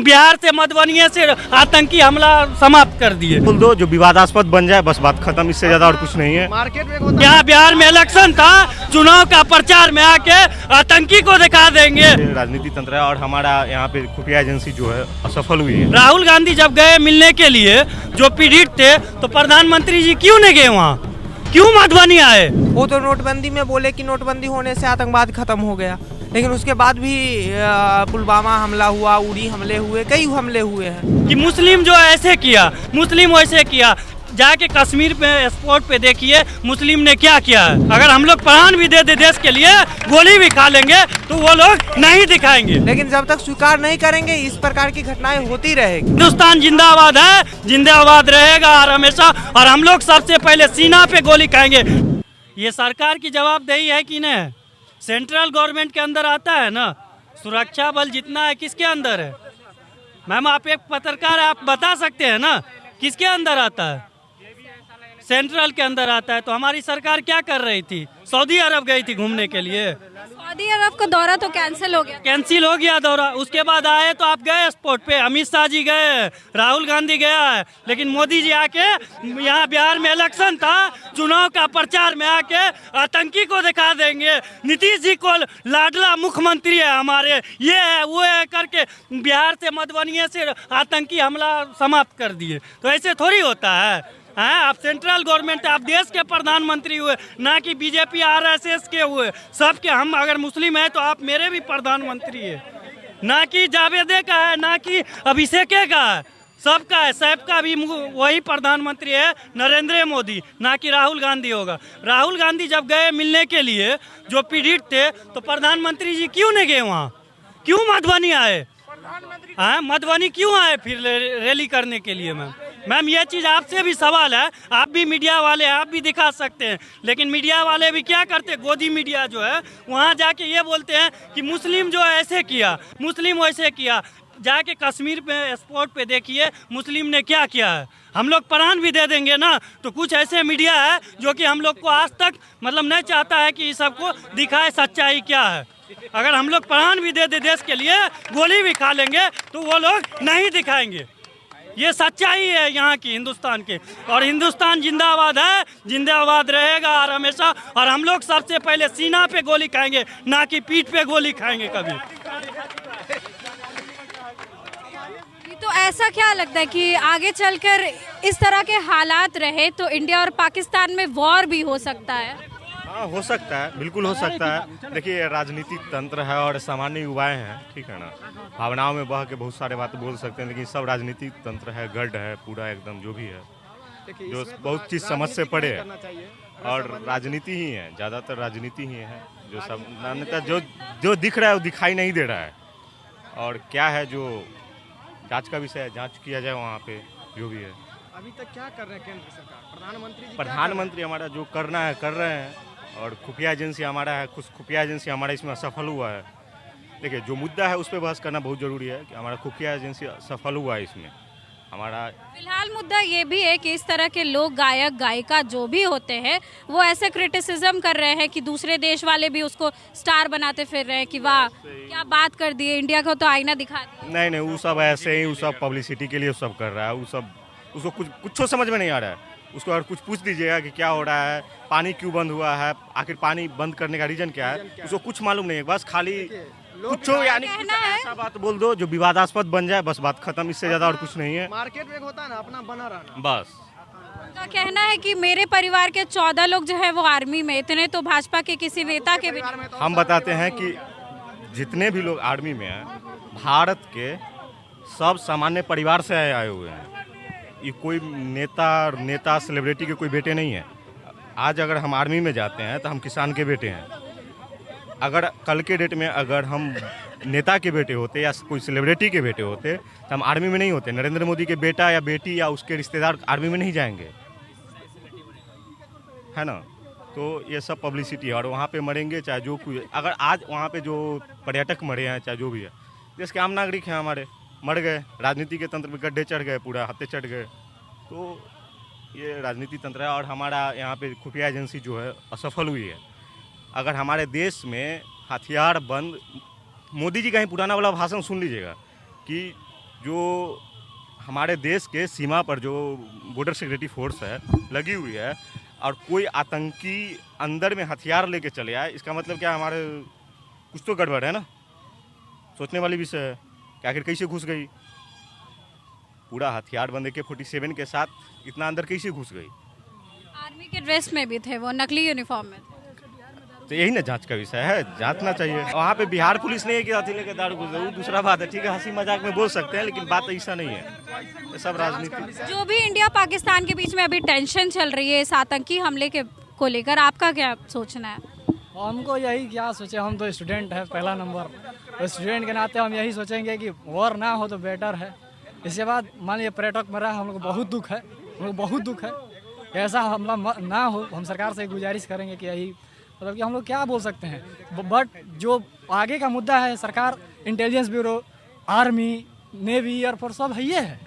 बिहार से मधुबनी से आतंकी हमला समाप्त कर दिए। बोल दो जो विवादास्पद बन जाए, बस बात खत्म, इससे ज्यादा और कुछ नहीं है। मार्केट में यहाँ बिहार में इलेक्शन था, चुनाव का प्रचार में आके आतंकी को दिखा देंगे। राजनीति तंत्र है और हमारा यहाँ पे खुफिया एजेंसी जो है असफल हुई है। राहुल गांधी जब गए मिलने के लिए जो पीड़ित थे, तो प्रधानमंत्री जी क्यों नहीं गए वहाँ, क्यों मधुबनी आए? वो तो नोटबंदी में बोले कि नोटबंदी होने से आतंकवाद खत्म हो गया, लेकिन उसके बाद भी पुलवामा हमला हुआ, उड़ी हमले हुए, कई हमले हुए हैं। कि मुस्लिम जो ऐसे किया, मुस्लिम वैसे किया। जाके कश्मीर पे स्पॉट पे देखिए मुस्लिम ने क्या किया है। अगर हम लोग प्राण भी दे दे देश के लिए, गोली भी खा लेंगे, तो वो लोग नहीं दिखाएंगे। लेकिन जब तक स्वीकार नहीं करेंगे, इस प्रकार की घटनाएं होती रहेगी। हिंदुस्तान जिंदाबाद है, जिंदाबाद रहेगा और हमेशा, और हम लोग सबसे पहले सीना पे गोली खाएंगे। ये सरकार की जवाबदेही है कि नहीं? सेंट्रल गवर्नमेंट के अंदर आता है ना। सुरक्षा बल जितना है किसके अंदर है? मैम आप एक पत्रकार है, आप बता सकते हैं ना किसके अंदर आता है? सेंट्रल के अंदर आता है। तो हमारी सरकार क्या कर रही थी? सऊदी अरब गई थी घूमने के लिए। सऊदी अरब का दौरा तो कैंसिल हो गया। कैंसिल हो गया दौरा, उसके बाद आए तो आप गए स्पॉट पे, अमित शाह जी गए, राहुल गांधी गया है, लेकिन मोदी जी आके यहाँ बिहार में इलेक्शन था, चुनाव का प्रचार में आके आतंकी को दिखा देंगे। नीतीश जी को लाडला मुख्यमंत्री है हमारे, ये है वो है करके बिहार से मधुबनी से आतंकी हमला समाप्त कर दिए। तो ऐसे थोड़ी होता है। आप सेंट्रल गवर्नमेंट, आप देश के प्रधानमंत्री हुए, ना कि बीजेपी आरएसएस के हुए। सबके, हम अगर मुस्लिम हैं तो आप मेरे भी प्रधानमंत्री है, ना कि जावेदे का है, ना कि अभिषेक का है, सबका है। सैफ का भी वही प्रधानमंत्री है, नरेंद्र मोदी, ना कि राहुल गांधी होगा। राहुल गांधी जब गए मिलने के लिए जो पीड़ित थे, तो प्रधानमंत्री जी क्यों नहीं गए वहाँ, क्यों मधुबनी आए? मधुबनी क्यों आए फिर रैली करने के लिए? मैम ये चीज़ आपसे भी सवाल है, आप भी मीडिया वाले हैं, आप भी दिखा सकते हैं, लेकिन मीडिया वाले भी क्या करते हैं? गोदी मीडिया जो है वहाँ जाके ये बोलते हैं कि मुस्लिम जो है ऐसे किया, मुस्लिम वैसे किया। जाके कश्मीर पे स्पॉट पे देखिए मुस्लिम ने क्या किया है। हम लोग प्राण भी दे देंगे ना, तो कुछ ऐसे मीडिया है जो कि हम लोग को आज तक मतलब नहीं चाहता है कि सबको दिखाए सच्चाई क्या है। अगर हम लोग प्राण भी दे दे देश के लिए, गोली भी खा लेंगे, तो वो लोग नहीं दिखाएंगे। ये सच्चाई है यहाँ की, हिंदुस्तान के। और हिंदुस्तान जिंदाबाद है, जिंदाबाद रहेगा और हमेशा, और हम लोग सबसे पहले सीना पे गोली खाएंगे, ना कि पीठ पे गोली खाएंगे कभी। तो ऐसा क्या लगता है कि आगे चलकर इस तरह के हालात रहे तो इंडिया और पाकिस्तान में वॉर भी हो सकता है? हाँ, हो सकता है, बिल्कुल हो सकता है। देखिए राजनीतिक तंत्र है और सामान्य युवाएं हैं, ठीक है ना। भावनाओं में बह के बहुत सारे बातें बोल सकते हैं, लेकिन सब राजनीतिक तंत्र है, गढ़ है पूरा एकदम, जो भी है, जो बहुत चीज़ समझ से पड़े है। और राजनीति ही है, ज़्यादातर राजनीति ही है। जो सब जो दिख रहा है वो दिखाई नहीं दे रहा है। और क्या है जो जांच का विषय है, जांच किया जाए वहाँ पे जो भी है। अभी तक क्या कर रहे हैं केंद्र सरकार, प्रधानमंत्री हमारा जो करना है कर रहे हैं, और खुफिया एजेंसी हमारा है, कुछ खुफिया एजेंसी हमारा इसमें असफल हुआ है। देखिए जो मुद्दा है उस पर बहस करना बहुत ज़रूरी है कि हमारा खुफिया एजेंसी सफल हुआ है इसमें हमारा। फिलहाल मुद्दा ये भी है कि इस तरह के लोग, गायक गायिका जो भी होते हैं, वो ऐसे क्रिटिसिज्म कर रहे हैं कि दूसरे देश वाले भी उसको स्टार बनाते फिर रहे हैं कि वाह क्या बात कर दिए, इंडिया को तो आईना दिखा दिया। नहीं, वो सब ऐसे ही, वो सब पब्लिसिटी के लिए सब कर रहा है। वो सब उसको कुछ समझ में नहीं आ रहा है। उसको अगर कुछ पूछ दीजिएगा कि क्या हो रहा है, पानी क्यों बंद हुआ है, आखिर पानी बंद करने का रीजन क्या है, उसको कुछ मालूम नहीं है। बस खाली कुछ यानी ऐसा बात बोल दो जो विवादास्पद बन जाए, बस बात खत्म, इससे ज्यादा और कुछ नहीं है। मार्केट में होता है ना, अपना बना रहना बस। उनका कहना है कि मेरे परिवार के 14 लोग जो है वो आर्मी में, इतने तो भाजपा के किसी नेता के भी। हम बताते हैं कि जितने भी लोग आर्मी में हैं, भारत के सब सामान्य परिवार से आए हुए हैं। ये कोई नेता सेलिब्रिटी के कोई बेटे नहीं है। आज अगर हम आर्मी में जाते हैं तो हम किसान के बेटे हैं। अगर कल के डेट में अगर हम नेता के बेटे होते या कोई सेलिब्रिटी के बेटे होते तो हम आर्मी में नहीं होते। नरेंद्र मोदी के बेटा या बेटी या उसके रिश्तेदार आर्मी में नहीं जाएंगे, है ना। तो ये सब पब्लिसिटी है और वहाँ पे मरेंगे चाहे जो कुछ। अगर आज वहाँ पे जो पर्यटक मरे हैं चाहे जो भी है, देश के आम नागरिक हैं हमारे, मर गए, राजनीति के तंत्र में गड्ढे चढ़ गए, पूरा हत्थे चढ़ गए। तो ये राजनीति तंत्र है और हमारा यहाँ पे खुफिया एजेंसी जो है असफल हुई है। अगर हमारे देश में हथियार बंद, मोदी जी का ही पुराना वाला भाषण सुन लीजिएगा कि जो हमारे देश के सीमा पर जो बॉर्डर सिक्योरिटी फोर्स है लगी हुई है और कोई आतंकी अंदर में हथियार लेके चले आए, इसका मतलब क्या हमारे कुछ तो गड़बड़ है ना। सोचने वाली विषय है कि आखिर कैसे घुस गई, पूरा हथियार बंद AK-47 के साथ इतना अंदर कैसे घुस गई। आर्मी के ड्रेस में भी थे वो, नकली यूनिफॉर्म में थे। तो यही ना जांच का विषय है, जांचना चाहिए। वहाँ पे बिहार पुलिस नहीं है कि हथेली के दारू घुस गई, दूसरा बात है, ठीक है, हंसी मजाक में बोल सकते हैं, लेकिन बात ऐसा नहीं है, ये सब राजनीति। जो भी इंडिया पाकिस्तान के बीच में अभी टेंशन चल रही है इस आतंकी हमले के को लेकर, आपका क्या सोचना है? हमको यही क्या सोचे, हम तो स्टूडेंट है पहला नंबर, तो स्टूडेंट के नाते हम यही सोचेंगे कि वॉर ना हो तो बेटर है। इसके बाद मान लीजिए पर्यटक मरा, हम लोग को बहुत दुख है, हम लोग बहुत दुख है, ऐसा हमला ना हो। हम सरकार से गुजारिश करेंगे कि यही मतलब कि हम लोग क्या बोल सकते हैं। बट जो आगे का मुद्दा है, सरकार, intelligence bureau, army, navy, air force सब है, ये है,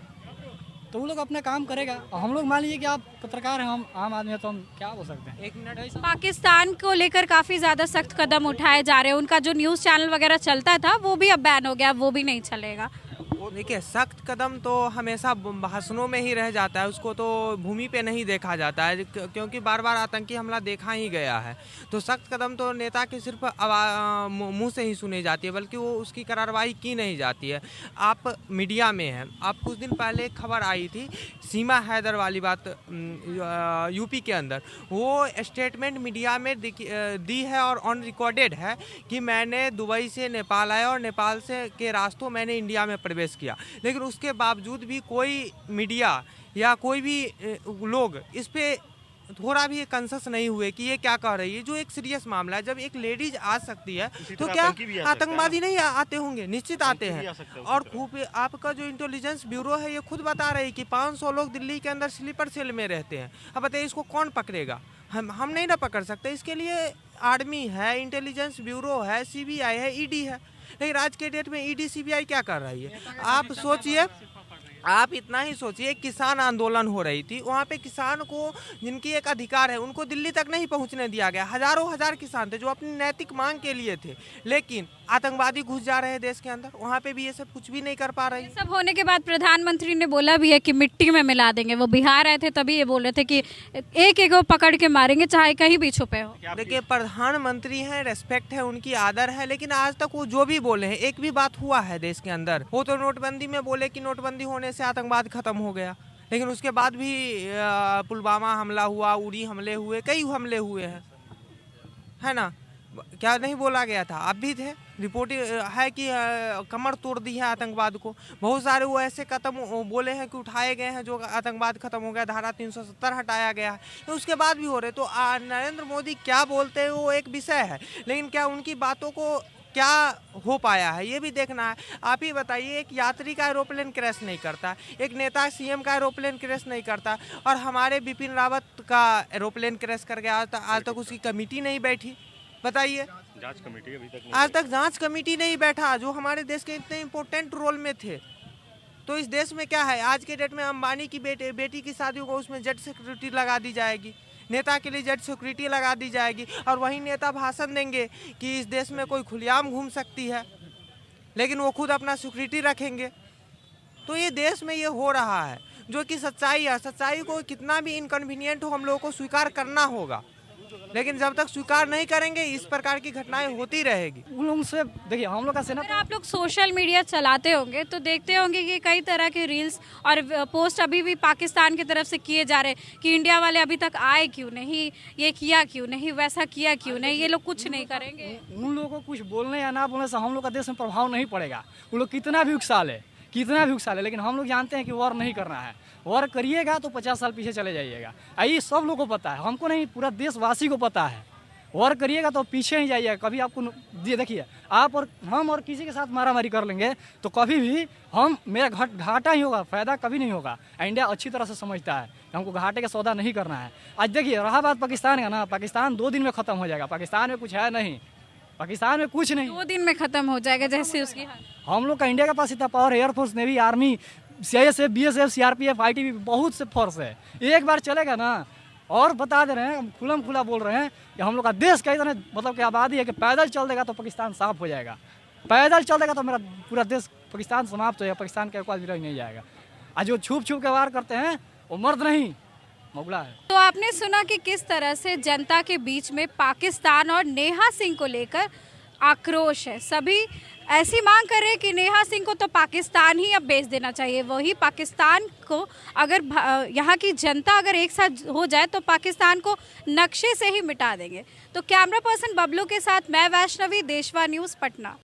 तो वो लोग अपना काम करेगा। और हम लोग मान लीजिए कि आप पत्रकार हैं, हम आम आदमी हैं, तो हम क्या बोल सकते हैं। एक मिनट, पाकिस्तान को लेकर काफी ज्यादा सख्त कदम उठाए जा रहे हैं। उनका जो न्यूज चैनल वगैरह चलता था वो भी अब बैन हो गया, वो भी नहीं चलेगा। देखिए सख्त कदम तो हमेशा भाषणों में ही रह जाता है, उसको तो भूमि पे नहीं देखा जाता है, क्योंकि बार बार आतंकी हमला देखा ही गया है। तो सख्त कदम तो नेता के सिर्फ मुंह से ही सुनी जाती है, बल्कि वो उसकी कार्रवाई की नहीं जाती है। आप मीडिया में हैं, आप कुछ दिन पहले एक खबर आई थी सीमा हैदर वाली बात, यूपी के अंदर, वो स्टेटमेंट मीडिया में दी है और ऑन रिकॉर्डेड है कि मैंने दुबई से नेपाल आया और नेपाल से के रास्तों मैंने इंडिया में प्रवेश किया। लेकिन उसके बावजूद भी कोई मीडिया या कोई भी लोग इस पे थोड़ा भी कंसस नहीं हुए कि ये क्या कह रही है, जो एक सीरियस मामला है। जब एक लेडीज आ सकती है तो क्या आतंकवादी नहीं आते होंगे? निश्चित आते हैं। और खूब आपका जो इंटेलिजेंस ब्यूरो है ये खुद बता रही कि 500 लोग दिल्ली के अंदर स्लीपर सेल में रहते हैं। अब बताइए इसको कौन पकड़ेगा? हम नहीं ना पकड़ सकते। इसके लिए आर्मी है, इंटेलिजेंस ब्यूरो है, CBI है, ED है। लेकिन आज के डेट में ED CBI क्या कर रही है? आप सोचिए, आप इतना ही सोचिए, किसान आंदोलन हो रही थी, वहाँ पे किसान को जिनकी एक अधिकार है उनको दिल्ली तक नहीं पहुँचने दिया गया। हजारों हजार किसान थे जो अपनी नैतिक मांग के लिए थे, लेकिन आतंकवादी घुस जा रहे हैं देश के अंदर, वहाँ पे भी ये सब कुछ भी नहीं कर पा रही। सब होने के बाद प्रधानमंत्री ने बोला भी है कि मिट्टी में मिला देंगे। वो बिहार आए थे तभी ये बोल रहे थे कि एक एक को पकड़ के मारेंगे, चाहे कहीं भी छुपे हो। देखिए प्रधानमंत्री हैं, रेस्पेक्ट है उनकी, आदर है, लेकिन आज तक वो जो भी बोले हैं, एक भी बात हुआ है देश के अंदर? वो तो नोटबंदी में बोले कि नोटबंदी होने से आतंकवाद खत्म हो गया, लेकिन उसके बाद भी पुलवामा हमला हुआ, उरी हमले हुए, कई हमले हुए हैं, है ना? क्या नहीं बोला गया था? आप भी थे, रिपोर्ट है कि कमर तोड़ दी है आतंकवाद को। बहुत सारे वो ऐसे कदम बोले हैं कि उठाए गए हैं जो आतंकवाद खत्म हो गया, धारा 370 हटाया गया है, तो उसके बाद भी हो रहे। तो नरेंद्र मोदी क्या बोलते हैं वो एक विषय है, लेकिन क्या उनकी बातों को क्या हो पाया है ये भी देखना है। आप ही बताइए, एक यात्री का एरोप्लेन क्रैश नहीं करता, एक नेता CM का एरोप्लेन क्रैश नहीं करता, और हमारे बिपिन रावत का एरोप्लेन क्रैश कर गया, आज तक उसकी कमेटी नहीं बैठी। बताइए, जांच कमेटी अभी तक आज तक जांच कमेटी नहीं बैठा, जो हमारे देश के इतने इम्पोर्टेंट रोल में थे। तो इस देश में क्या है, आज के डेट में अंबानी की बेटी की शादी को उसमें जेट सिक्योरिटी लगा दी जाएगी, नेता के लिए जेट सिक्योरिटी लगा दी जाएगी, और वही नेता भाषण देंगे कि इस देश में कोई खुलेआम घूम सकती है, लेकिन वो खुद अपना सिक्योरिटी रखेंगे। तो ये देश में ये हो रहा है, जो कि सच्चाई है। सच्चाई को कितना भी इनकन्वीनियंट हो हम लोगों को स्वीकार करना होगा, लेकिन जब तक स्वीकार नहीं करेंगे इस प्रकार की घटनाएं होती रहेगी। उन लोगों से देखिए, हम लोग का सेना, अगर आप लोग सोशल मीडिया चलाते होंगे तो देखते होंगे कि कई तरह के रील्स और पोस्ट अभी भी पाकिस्तान की तरफ से किए जा रहे हैं कि इंडिया वाले अभी तक आए क्यों नहीं, ये किया क्यों नहीं, वैसा किया क्यों नहीं, ये लोग कुछ नहीं करेंगे। उन लोगों को कुछ बोलने या ना बोलने से हम लोग का देश में प्रभाव नहीं पड़ेगा। वो लोग कितना भी उकसा ले, लेकिन हम लोग जानते हैं कि वॉर नहीं करना है। वॉर करिएगा तो 50 साल पीछे चले जाइएगा। ये सब लोग को पता है, हमको नहीं, पूरा देशवासी को पता है। वॉर करिएगा तो पीछे नहीं जाइएगा कभी। आपको ये देखिए, आप और हम और किसी के साथ मारामारी कर लेंगे तो कभी भी मेरा घाटा ही होगा, फायदा कभी नहीं होगा। इंडिया अच्छी तरह से समझता है कि हमको घाटे का सौदा नहीं करना है। आज देखिए, रहा बात पाकिस्तान का ना, पाकिस्तान 2 दिन में खत्म हो जाएगा। पाकिस्तान में कुछ है नहीं, पाकिस्तान में कुछ नहीं, 2 दिन में खत्म हो जाएगा जैसे उसकी। हम लोग का इंडिया के पास इतना power, air force, navy, army, CISF, BSF, CRPF, ITB, बहुत से फोर्स है। एक बार चलेगा ना, और बता दे रहे हैं, खुलम खुला बोल रहे हैं कि हम लोग का देश का इतना मतलब कि आबादी है कि पैदल चल देगा तो पाकिस्तान साफ हो जाएगा, पैदल चल देगा तो मेरा पूरा देश पाकिस्तान समाप्त हो जाएगा, पाकिस्तान का एक आदमी रह नहीं जाएगा। आज जो छुप छुप के वार करते हैं वो मर्द नहीं, मुगला है। तो आपने सुना कि किस तरह से जनता के बीच में पाकिस्तान और नेहा सिंह को लेकर आक्रोश है। सभी ऐसी मांग कर रहे हैं कि नेहा सिंह को तो पाकिस्तान ही अब बेच देना चाहिए। वही पाकिस्तान को अगर यहाँ की जनता अगर एक साथ हो जाए तो पाकिस्तान को नक्शे से ही मिटा देंगे। तो कैमरा पर्सन बबलू के साथ मैं वैष्णवी, देशवा न्यूज़, पटना।